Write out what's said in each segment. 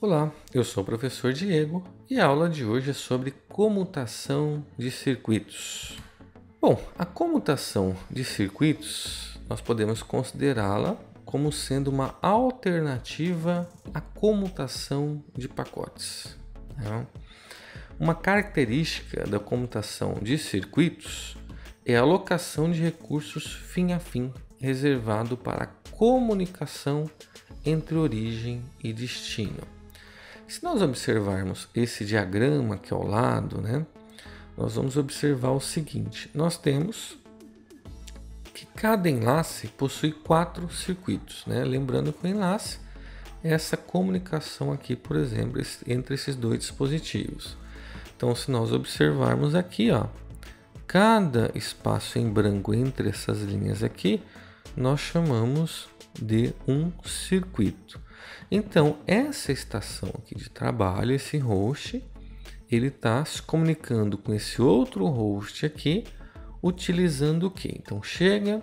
Olá, eu sou o professor Diego e a aula de hoje é sobre comutação de circuitos. Bom, a comutação de circuitos nós podemos considerá-la como sendo uma alternativa à comutação de pacotes. Uma característica da comutação de circuitos é a alocação de recursos fim a fim, reservado para a comunicação entre origem e destino. Se nós observarmos esse diagrama aqui ao lado, nós vamos observar o seguinte: nós temos que cada enlace possui 4 circuitos, Lembrando que o enlace é essa comunicação aqui, por exemplo, entre esses dois dispositivos. Então, se nós observarmos aqui, cada espaço em branco entre essas linhas aqui, nós chamamos de um circuito. Então, essa estação aqui de trabalho, esse host, ele está se comunicando com esse outro host aqui, utilizando o quê? Então, chega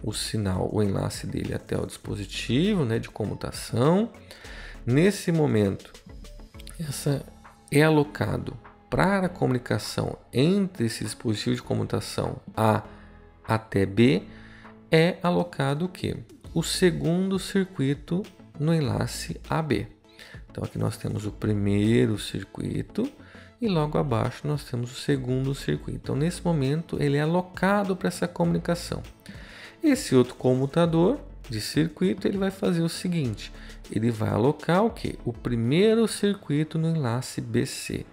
o sinal, o enlace dele até o dispositivo de comutação. Nesse momento, essa é alocado para a comunicação entre esse dispositivo de comutação A até B, é alocado o quê? O segundo circuito no enlace AB. Então aqui nós temos o primeiro circuito e logo abaixo nós temos o segundo circuito. Então nesse momento ele é alocado para essa comunicação. Esse outro comutador de circuito ele vai fazer o seguinte: ele vai alocar o quê? O primeiro circuito no enlace BC.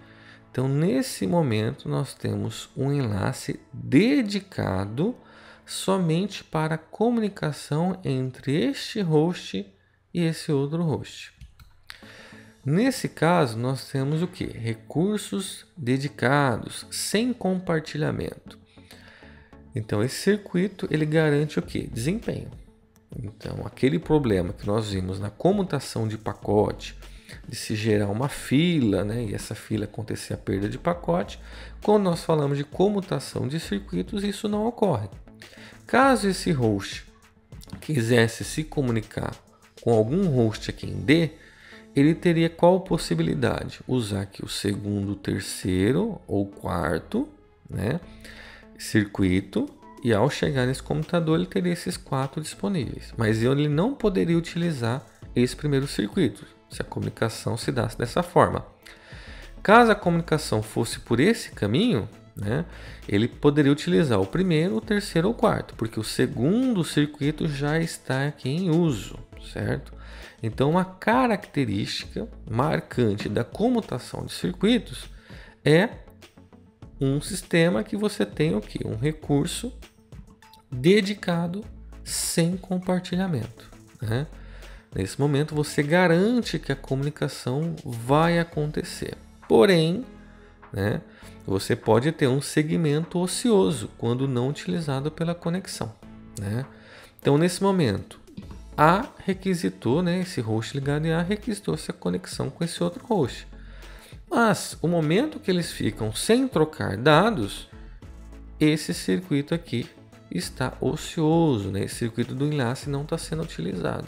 Então nesse momento nós temos um enlace dedicado somente para a comunicação entre este host e esse outro host. Nesse caso, nós temos o que? Recursos dedicados, sem compartilhamento. Então, esse circuito ele garante o que? Desempenho. Então, aquele problema que nós vimos na comutação de pacote, de se gerar uma fila, e essa fila acontecer a perda de pacote, quando nós falamos de comutação de circuitos, isso não ocorre. Caso esse host quisesse se comunicar com algum host aqui em D, ele teria qual possibilidade? Usar aqui o segundo, terceiro ou quarto circuito, e ao chegar nesse computador ele teria esses 4 disponíveis. Mas ele não poderia utilizar esse primeiro circuito, se a comunicação se desse dessa forma. Caso a comunicação fosse por esse caminho, ele poderia utilizar o primeiro, o terceiro ou o quarto, porque o segundo circuito já está aqui em uso, certo? Então, uma característica marcante da comutação de circuitos é um sistema que você tem o quê? Um recurso dedicado sem compartilhamento. Nesse momento, você garante que a comunicação vai acontecer. Porém, você pode ter um segmento ocioso quando não utilizado pela conexão. Então, nesse momento, A requisitou, esse host ligado em A requisitou essa conexão com esse outro host. Mas, o momento que eles ficam sem trocar dados, esse circuito aqui está ocioso, esse circuito do enlace não está sendo utilizado.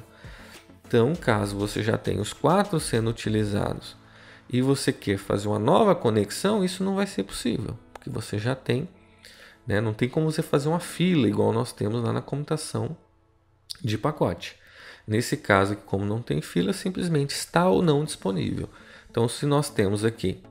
Então, caso você já tenha os 4 sendo utilizados e você quer fazer uma nova conexão, isso não vai ser possível, porque você já tem, não tem como você fazer uma fila igual nós temos lá na comutação de pacote. Nesse caso, como não tem fila, simplesmente está ou não disponível. Então, se nós temos aqui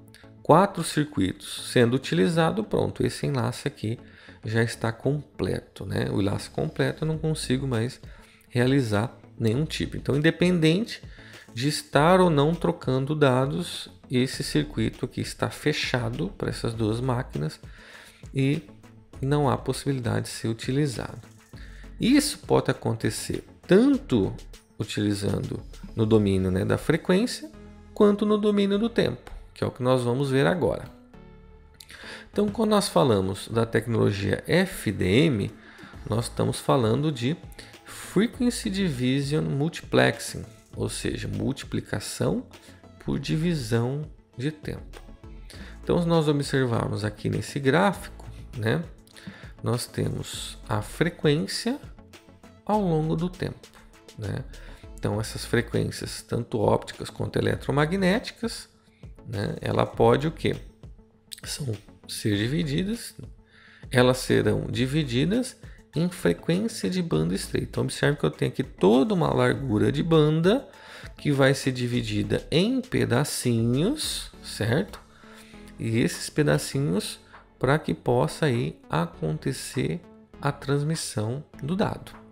4 circuitos sendo utilizado, pronto, esse enlace aqui já está completo. O enlace completo eu não consigo mais realizar nenhum tipo. Então, independente de estar ou não trocando dados, esse circuito aqui está fechado para essas duas máquinas e não há possibilidade de ser utilizado. Isso pode acontecer tanto utilizando no domínio da frequência, quanto no domínio do tempo, que é o que nós vamos ver agora. Então, quando nós falamos da tecnologia FDM, nós estamos falando de Frequency Division Multiplexing, ou seja, multiplicação por divisão de tempo. Então, se nós observarmos aqui nesse gráfico, nós temos a frequência ao longo do tempo. Então, essas frequências, tanto ópticas quanto eletromagnéticas, né, ela pode o quê? Ser divididas, elas serão divididas em frequência de banda estreita. Então, observe que eu tenho aqui toda uma largura de banda que vai ser dividida em pedacinhos, certo? E esses pedacinhos para que possa aí acontecer a transmissão do dado.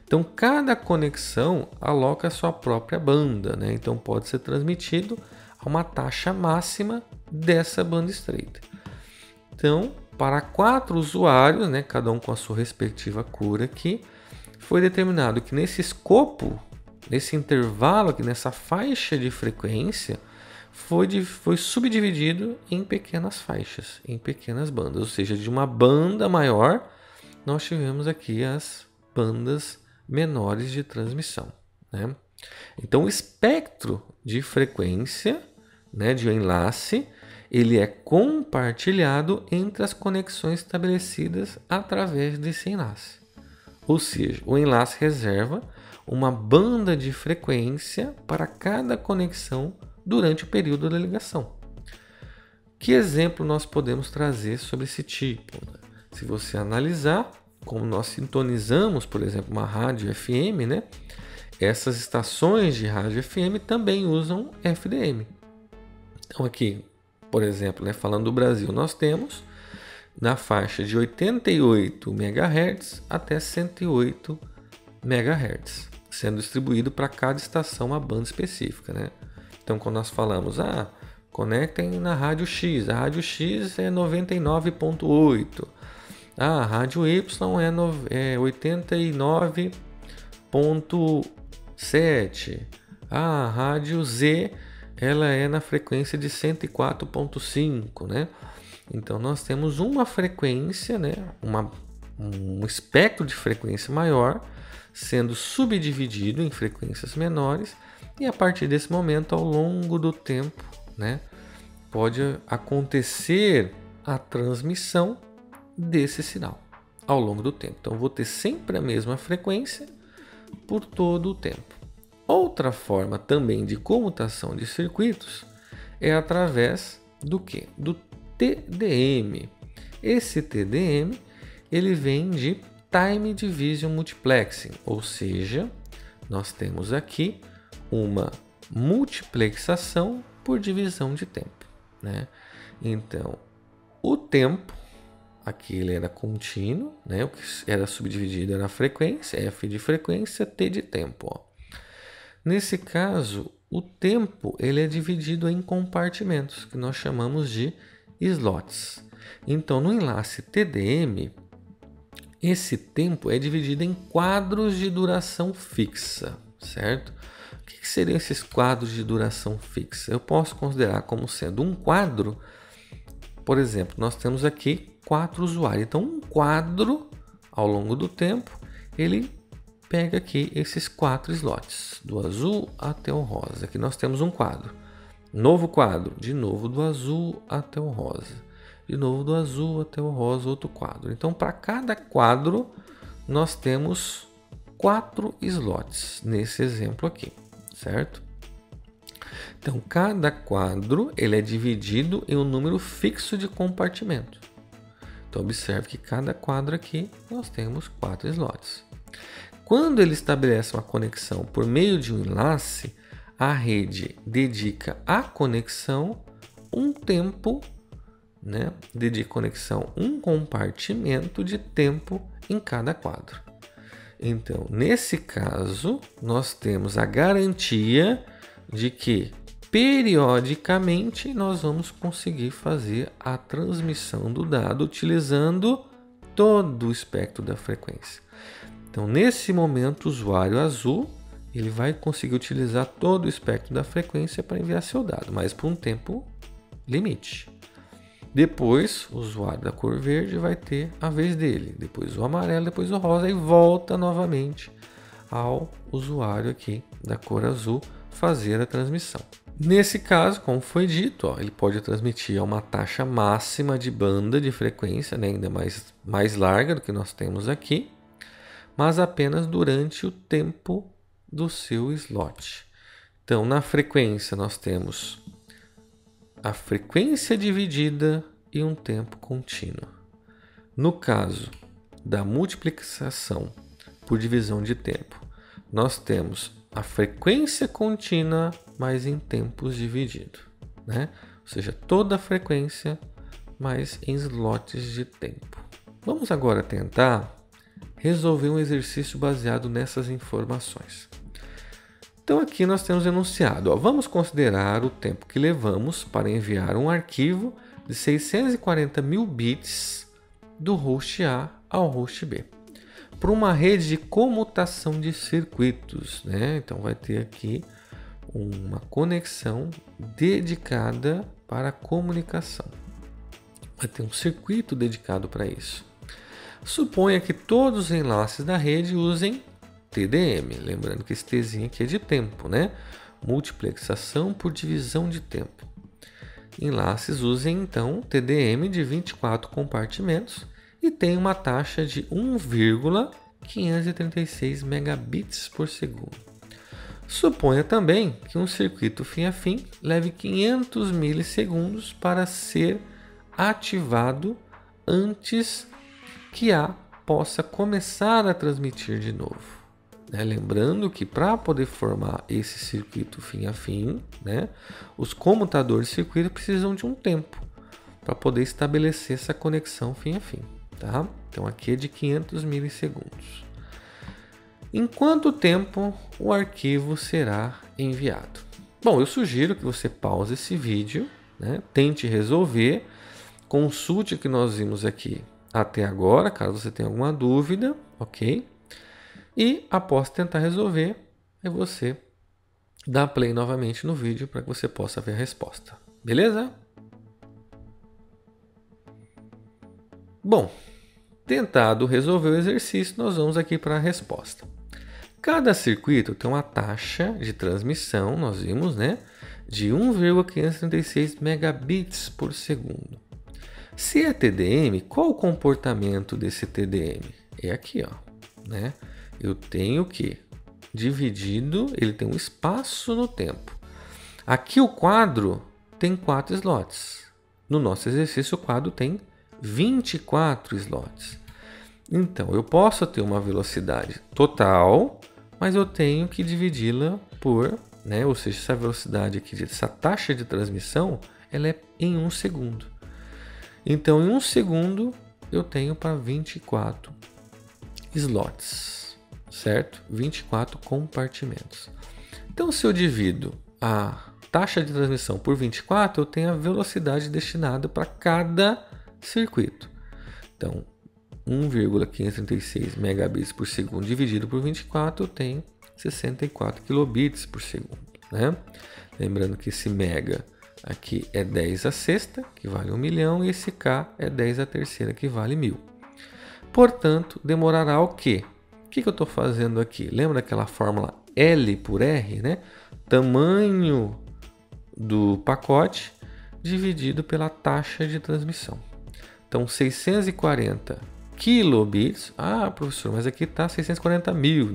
Então, cada conexão aloca a sua própria banda, né? Então, pode ser transmitido a uma taxa máxima dessa banda estreita. Então, para 4 usuários, né, cada um com a sua respectiva cor aqui, foi determinado que nesse escopo, nesse intervalo aqui, nessa faixa de frequência, foi subdividido em pequenas faixas, em pequenas bandas. Ou seja, de uma banda maior, nós tivemos aqui as bandas menores de transmissão, né? Então, o espectro de frequência, né, de enlace, ele é compartilhado entre as conexões estabelecidas através desse enlace. Ou seja, o enlace reserva uma banda de frequência para cada conexão durante o período da ligação. Que exemplo nós podemos trazer sobre esse tipo? Se você analisar, como nós sintonizamos, por exemplo, uma rádio FM, né? Essas estações de rádio FM também usam FDM. Então aqui, por exemplo, né, falando do Brasil, nós temos na faixa de 88 MHz até 108 MHz, sendo distribuído para cada estação uma banda específica, né? Então, quando nós falamos, conectem na rádio X, a rádio X é 99.8, a rádio Y é 89.7, a rádio Z ela é na frequência de 104.5, né? Então, nós temos uma frequência, né? Um espectro de frequência maior sendo subdividido em frequências menores, e a partir desse momento, ao longo do tempo, né, pode acontecer a transmissão desse sinal ao longo do tempo. Então, vou ter sempre a mesma frequência por todo o tempo. Outra forma também de comutação de circuitos é através do quê? Do TDM. Esse TDM ele vem de Time Division Multiplexing, ou seja, nós temos aqui uma multiplexação por divisão de tempo, né? Então, o tempo, aqui ele era contínuo, né? O que era subdividido era a frequência, F de frequência, T de tempo, ó. Nesse caso, o tempo ele é dividido em compartimentos, que nós chamamos de slots. Então, no enlace TDM, esse tempo é dividido em quadros de duração fixa, certo? O que seriam esses quadros de duração fixa? Eu posso considerar como sendo um quadro, por exemplo, nós temos aqui 4 usuários. Então, um quadro, ao longo do tempo, ele pega aqui esses 4 slots, do azul até o rosa. Aqui nós temos um quadro. Novo quadro, de novo do azul até o rosa. De novo do azul até o rosa, outro quadro. Então, para cada quadro, nós temos 4 slots, nesse exemplo aqui, certo? Então, cada quadro ele é dividido em um número fixo de compartimentos. Então, observe que cada quadro aqui, nós temos 4 slots. Quando ele estabelece uma conexão por meio de um enlace, a rede dedica à conexão um tempo, né? Dedica à conexão um compartimento de tempo em cada quadro. Então, nesse caso, nós temos a garantia de que periodicamente nós vamos conseguir fazer a transmissão do dado utilizando todo o espectro da frequência. Então, nesse momento, o usuário azul ele vai conseguir utilizar todo o espectro da frequência para enviar seu dado, mas por um tempo limite. Depois, o usuário da cor verde vai ter a vez dele, depois o amarelo, depois o rosa e volta novamente ao usuário aqui da cor azul fazer a transmissão. Nesse caso, como foi dito, ele pode transmitir a uma taxa máxima de banda de frequência, né, ainda mais larga do que nós temos aqui, mas apenas durante o tempo do seu slot. Então, na frequência, nós temos a frequência dividida e um tempo contínuo. No caso da multiplicação por divisão de tempo, nós temos a frequência contínua mais em tempos dividido, né? Ou seja, toda a frequência mais em slots de tempo. Vamos agora tentar resolver um exercício baseado nessas informações. Então aqui nós temos enunciado, vamos considerar o tempo que levamos para enviar um arquivo de 640.000 bits do host A ao host B para uma rede de comutação de circuitos, né? Então vai ter aqui uma conexão dedicada para a comunicação. Vai ter um circuito dedicado para isso. Suponha que todos os enlaces da rede usem TDM, lembrando que esse Tzinho aqui é de tempo, né? Multiplexação por divisão de tempo. Enlaces usem então TDM de 24 compartimentos e tem uma taxa de 1,536 megabits por segundo. Suponha também que um circuito fim a fim leve 500 milissegundos para ser ativado antes que A possa começar a transmitir de novo. Lembrando que para poder formar esse circuito fim a fim, os comutadores de circuito precisam de um tempo para poder estabelecer essa conexão fim a fim. Tá? Então aqui é de 500 milissegundos. Em quanto tempo o arquivo será enviado? Bom, eu sugiro que você pause esse vídeo, tente resolver, consulte o que nós vimos aqui até agora, caso você tenha alguma dúvida, ok? E após tentar resolver, você dá play novamente no vídeo para que você possa ver a resposta. Beleza? Bom, tentado resolver o exercício, nós vamos aqui para a resposta. Cada circuito tem uma taxa de transmissão, nós vimos, de 1,536 megabits por segundo. Se é TDM, qual o comportamento desse TDM? É aqui, ó, Eu tenho que dividido, ele tem um espaço no tempo. Aqui o quadro tem 4 slots. No nosso exercício, o quadro tem 24 slots. Então, eu posso ter uma velocidade total, mas eu tenho que dividi-la por, ou seja, essa velocidade aqui, essa taxa de transmissão, ela é em 1 segundo. Então, em 1 segundo, eu tenho para 24 slots, certo? 24 compartimentos. Então, se eu divido a taxa de transmissão por 24, eu tenho a velocidade destinada para cada circuito. Então, 1,536 megabits por segundo dividido por 24, eu tenho 64 kilobits por segundo. Lembrando que esse mega aqui é 10 a sexta, que vale 1 milhão, e esse K é 10 a terceira, que vale 1000. Portanto, demorará o quê? O que eu estou fazendo aqui? Lembra daquela fórmula L por R? Tamanho do pacote dividido pela taxa de transmissão. Então, 640 kilobits. Ah, professor, mas aqui está 640 mil,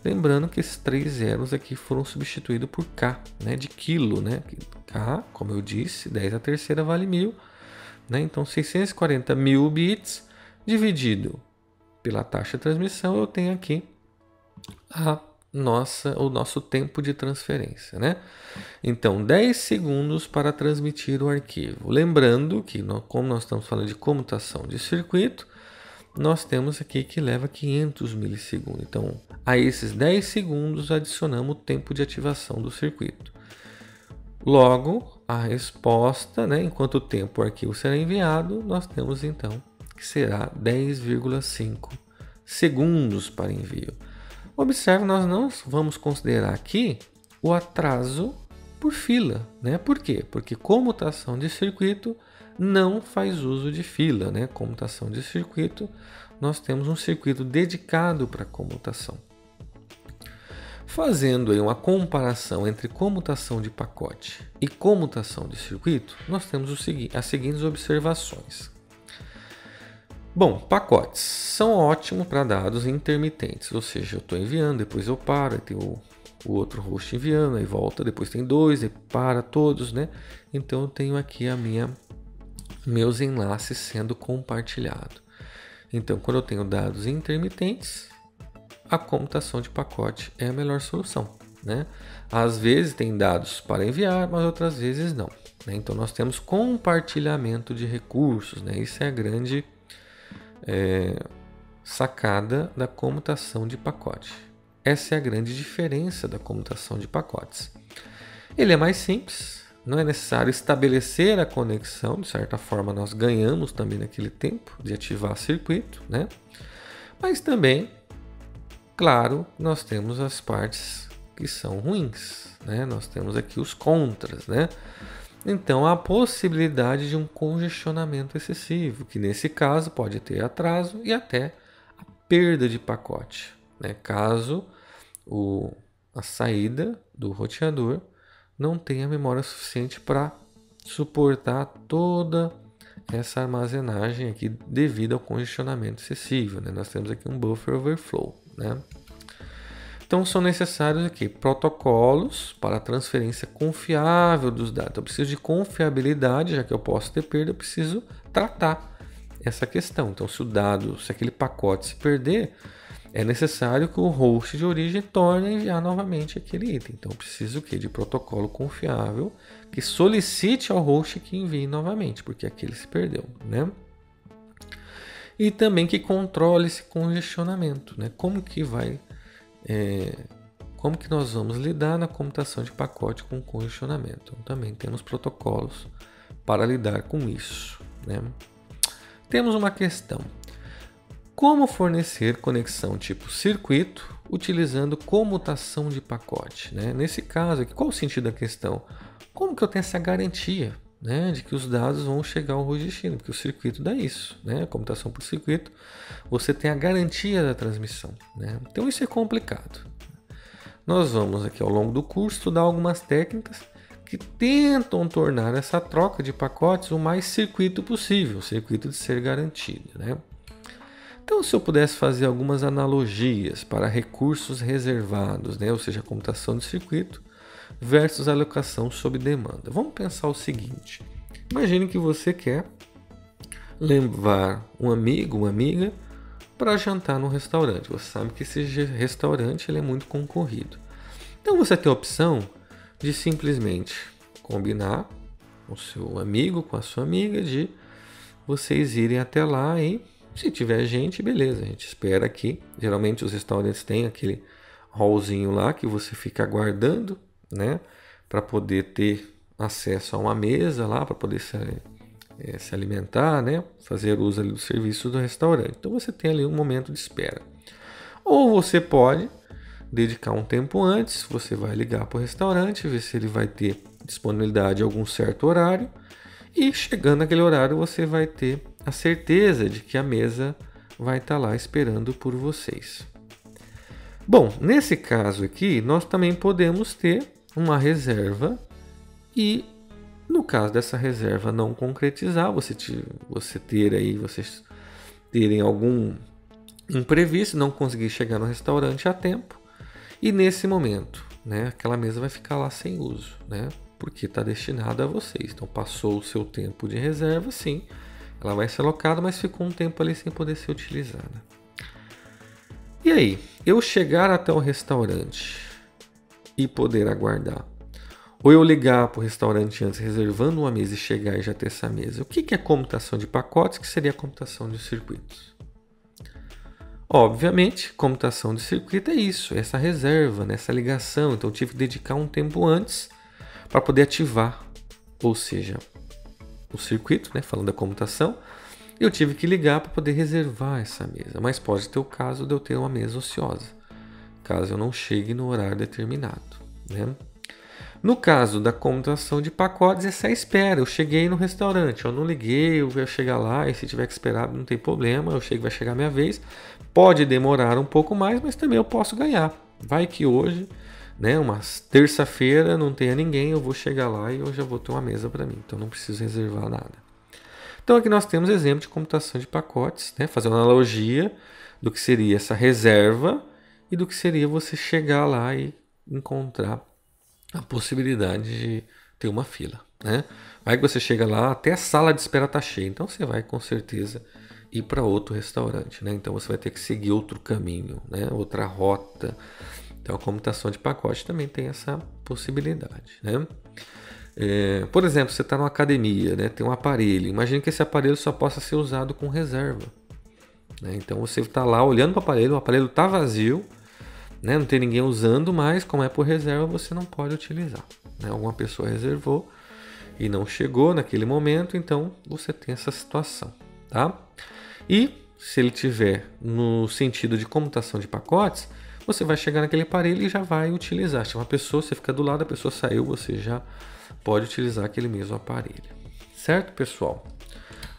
Lembrando que esses 3 zeros aqui foram substituídos por K, de quilo, K, como eu disse, 10 a terceira vale 1000, Então, 640 mil bits dividido pela taxa de transmissão, eu tenho aqui o nosso tempo de transferência, Então, 10 segundos para transmitir o arquivo. Lembrando que, como nós estamos falando de comutação de circuito, nós temos aqui que leva 500 milissegundos. Então, a esses 10 segundos adicionamos o tempo de ativação do circuito. Logo, a resposta, enquanto o tempo o arquivo será enviado, nós temos então que será 10,5 segundos para envio. Observe, nós não vamos considerar aqui o atraso por fila, Por quê? Porque comutação de circuito não faz uso de fila, Comutação de circuito, nós temos um circuito dedicado para comutação. Fazendo aí uma comparação entre comutação de pacote e comutação de circuito, nós temos as seguintes observações. Bom, pacotes são ótimos para dados intermitentes, ou seja, eu estou enviando, depois eu paro, aí tem o outro host enviando, aí volta, depois tem dois, aí para todos, né? Então eu tenho aqui meus enlaces sendo compartilhados. Então, quando eu tenho dados intermitentes, a computação de pacote é a melhor solução, né? Às vezes tem dados para enviar, mas outras vezes não, né? Então nós temos compartilhamento de recursos, né? Isso é a grande sacada da comutação de pacote. Essa é a grande diferença da comutação de pacotes. Ele é mais simples, não é necessário estabelecer a conexão, de certa forma nós ganhamos também naquele tempo de ativar circuito, né? Mas também, claro, nós temos as partes que são ruins, né? Nós temos aqui os contras, né? Então, a possibilidade de um congestionamento excessivo, que nesse caso pode ter atraso e até a perda de pacote, né? Caso a saída do roteador não tenha memória suficiente para suportar toda essa armazenagem aqui devido ao congestionamento excessivo, né? Nós temos aqui um buffer overflow, né? Então são necessários aqui protocolos para a transferência confiável dos dados. Eu preciso de confiabilidade, já que eu posso ter perda, eu preciso tratar essa questão. Então se aquele pacote se perder, é necessário que o host de origem torne a enviar novamente aquele item. Então eu preciso de protocolo confiável que solicite ao host que envie novamente, porque aquele se perdeu, né? E também que controle esse congestionamento, né? Como que nós vamos lidar na computação de pacote com congestionamento? Então, também temos protocolos para lidar com isso, né? Temos uma questão: como fornecer conexão tipo circuito utilizando comutação de pacote, né? Nesse caso aqui, qual o sentido da questão? Como que eu tenho essa garantia, né, de que os dados vão chegar ao host destino? Porque o circuito dá isso, né? A computação por circuito, você tem a garantia da transmissão, né? Então isso é complicado. Nós vamos aqui ao longo do curso estudar algumas técnicas que tentam tornar essa troca de pacotes o mais circuito possível, o circuito de ser garantido, né? Então, se eu pudesse fazer algumas analogias para recursos reservados, né, ou seja, a computação de circuito versus a alocação sob demanda. Vamos pensar o seguinte: imagine que você quer levar um amigo, uma amiga para jantar num restaurante. Você sabe que esse restaurante ele é muito concorrido. Então você tem a opção de simplesmente combinar com o seu amigo, com a sua amiga, de vocês irem até lá e, se tiver gente, beleza, a gente espera aqui. Geralmente os restaurantes têm aquele hallzinho lá que você fica aguardando, né, para poder ter acesso a uma mesa lá, para poder se alimentar, né, fazer uso ali do serviço do restaurante. Então você tem ali um momento de espera. Ou você pode dedicar um tempo antes, você vai ligar para o restaurante, ver se ele vai ter disponibilidade em algum certo horário, e chegando naquele horário você vai ter a certeza de que a mesa vai estar lá esperando por vocês. Bom, nesse caso aqui, nós também podemos ter uma reserva e, no caso dessa reserva não concretizar, vocês terem algum imprevisto, não conseguir chegar no restaurante a tempo, e nesse momento, né, aquela mesa vai ficar lá sem uso, né, porque está destinada a vocês. Então passou o seu tempo de reserva, sim, ela vai ser alocada, mas ficou um tempo ali sem poder ser utilizada. E aí, eu chegar até o restaurante e poder aguardar, ou eu ligar para o restaurante antes, reservando uma mesa e chegar e já ter essa mesa? O que é comutação de pacotes, que seria a computação de circuitos? Obviamente, computação de circuito é isso, essa reserva, essa ligação. Então eu tive que dedicar um tempo antes para poder ativar, ou seja, o circuito, né, falando da computação, eu tive que ligar para poder reservar essa mesa. Mas pode ter o caso de eu ter uma mesa ociosa, caso eu não chegue no horário determinado, né? No caso da computação de pacotes, essa é a espera. Eu cheguei no restaurante, eu não liguei, eu vou chegar lá e se tiver que esperar não tem problema, vai chegar a minha vez. Pode demorar um pouco mais, mas também eu posso ganhar. Vai que hoje, né, uma terça-feira, não tenha ninguém, eu vou chegar lá e eu já vou ter uma mesa para mim, então não preciso reservar nada. Então aqui nós temos exemplo de computação de pacotes, né? Fazendo uma analogia do que seria essa reserva e do que seria você chegar lá e encontrar a possibilidade de ter uma fila, né? Aí que você chega lá, até a sala de espera está cheia, então você vai com certeza ir para outro restaurante, né? Então você vai ter que seguir outro caminho, né? Outra rota. Então a computação de pacote também tem essa possibilidade, né? Por exemplo, você está numa academia, né? Tem um aparelho. Imagine que esse aparelho só possa ser usado com reserva, né? Então você está lá olhando para o aparelho está vazio, né? Não tem ninguém usando, mas como é por reserva você não pode utilizar, né? Alguma pessoa reservou e não chegou naquele momento, então você tem essa situação, tá? E se ele tiver no sentido de computação de pacotes, você vai chegar naquele aparelho e já vai utilizar. Se uma pessoa, você fica do lado, a pessoa saiu, você já pode utilizar aquele mesmo aparelho. Certo, pessoal?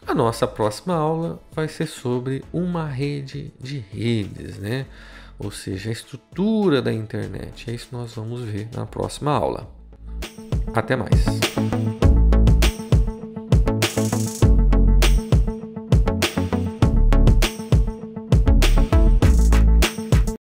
A nossa próxima aula vai ser sobre uma rede de redes, né? Ou seja, a estrutura da internet. É isso que nós vamos ver na próxima aula. Até mais!